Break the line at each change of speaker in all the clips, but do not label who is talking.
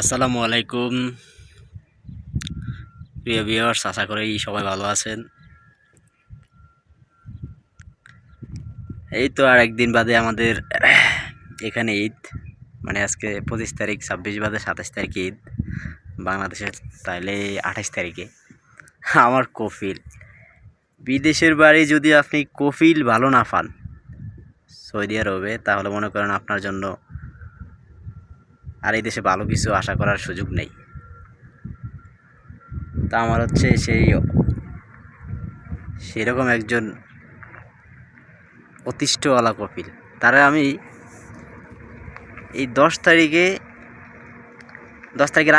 আসসালামু আলাইকুম প্রিয় ভিউয়ার্স, আশা করি সবাই ভালো আছেন। এই তো আর একদিন বাদে আমাদের এখানে ঈদ, মানে আজকে 25 তারিখ, 26 বাদে 27 তারিখে ঈদ বাংলাদেশের, তাইলে 28 তারিখে আমার কফিল। বিদেশের বাড়ি যদি আপনি কফিল ভালো না পান সৌদি আরবে, তাহলে মনে করেন আপনার জন্য আর এই দেশে ভালো কিছু আশা করার সুযোগ নেই। তা আমার হচ্ছে সেরকম একজন অতিষ্ঠওয়ালা কপিল। তারা আমি এই 10 তারিখের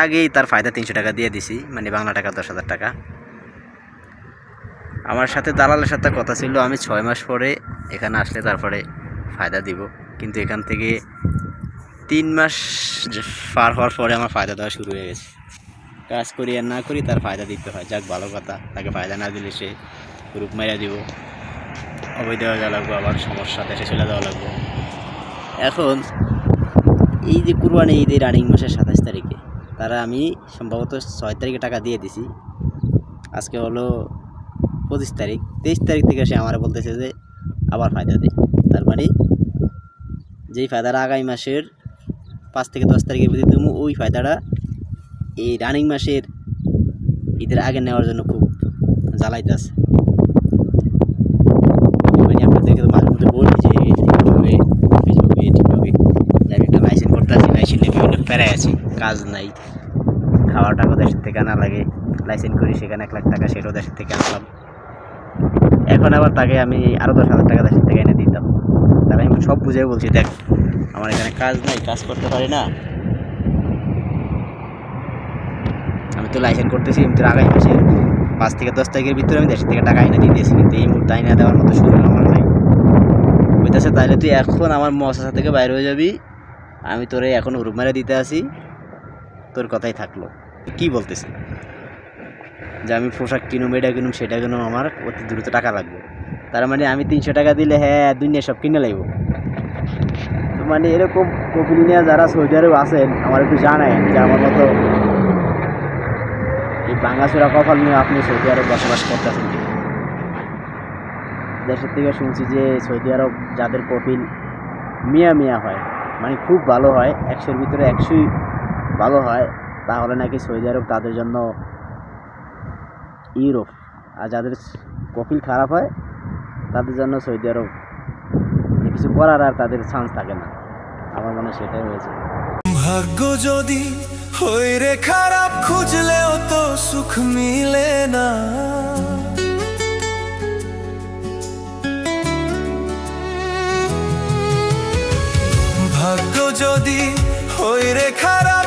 আগেই তার ফায়দা 300 টাকা দিয়ে দিছি, মানে বাংলা টাকা 10,000 টাকা। আমার সাথে দালালের সাথে কথা ছিল আমি 6 মাস পরে এখানে আসলে তারপরে ফায়দা দিব, কিন্তু এখান থেকে 3 মাস পার হওয়ার পরে আমার ফায়দা দেওয়া শুরু হয়ে গেছে। কাজ করি আর না করি তার ফায়দা দিতে হয়। যাক, ভালো কথা, তাকে ফায়দা না দিলে সে রূপ মাইরা দিব, অবৈধ দেওয়া লাগবো, আবার সমস্যা দেশে চলে দেওয়া লাগবো। এখন এই যে কুরবানি ঈদ, এই রানিং মাসের 27 তারিখে তারা আমি সম্ভবত 6 তারিখে টাকা দিয়ে দিছি। আজকে হলো 25 তারিখ, 23 তারিখ থেকে সে আমার বলতেছে যে আবার ফায়দা দেয়। তার মানে যেই ফায়দাটা আগামী মাসের 5 থেকে 10 তারিখের ভিতরে দেবো, ওই ফায়দাটা এই রানিং মাসের ঈদের আগে নেওয়ার জন্য খুব জ্বালাইতেছে। মানে আপনাদেরকে তো মাঝে মধ্যে বলি যে ফেসবুকে টিকটকে আমি একটা লাইসেন্স করতে আছি, লাইসেন্স নিয়ে বিভিন্ন প্যারায় আছি, কাজ নাই, খাওয়ার টাকা দেশের থেকে আনা লাগে, লাইসেন্স করি সেখানে 1 লাখ টাকা, সেটাও দেশের থেকে আনলাম। এখন আবার তাকে আমি আরও 10,000 টাকা দেশের থেকে এনে দিতাম। তারা আমি সব বুঝাই বলছি, দেখ আমার এখানে কাজ নাই, কাজ করতে পারি না, আমি তো লাইসেন্স করতেছি, আমি তো আগামী মাসে 5 থেকে 10 তারিখের ভিতরে আমি দেশের থেকে টাকা এনে দিতেছি, কিন্তু এই মুহূর্তে আইনা দেওয়ার মতো সুযোগ আমার নাই। বুঝতেছে, তাইলে তুই এখন আমার মশাশা থেকে বাইরে হয়ে যাবি, আমি তোরে এখন উরুপ মেরে দিতে আসি, তোর কথাই থাকলো। কি বলতেছি যে আমি পোশাক কিনুম, এটা কিনুম, সেটা কিনুম, আমার অতি দ্রুত টাকা লাগবে। তার মানে আমি 300 টাকা দিলে হ্যাঁ দুনিয়া সব কিনে লাগবো। তো মানে এরকম কপিল নিয়ে যারা সৌদি আরব আছেন, আমার একটু জানায় যে আমার মতো এই ভাঙাচোরা কপাল নিয়ে আপনি সৌদি আরব বসবাস করতেছেন কি। দেশের থেকে শুনছি যে সৌদি আরব যাদের কপিল মিয়া মিয়া হয়, মানে খুব ভালো হয়, 100-এর ভিতরে 100ই ভালো হয়, তাহলে নাকি সৌদি আরব তাদের জন্য ইউরোপ। আর যাদের কপিল খারাপ হয় তাদের জন্য সৌদি আরব মানে কিছু করার আর তাদের চান্স থাকে না। আমার মনে হয় সেটাই হয়েছে।
ভাগ্য যদি হই রে খারাপ, খুঁজলেও তো সুখ মিলে না। ভাগ্য যদি হই রে খারাপ,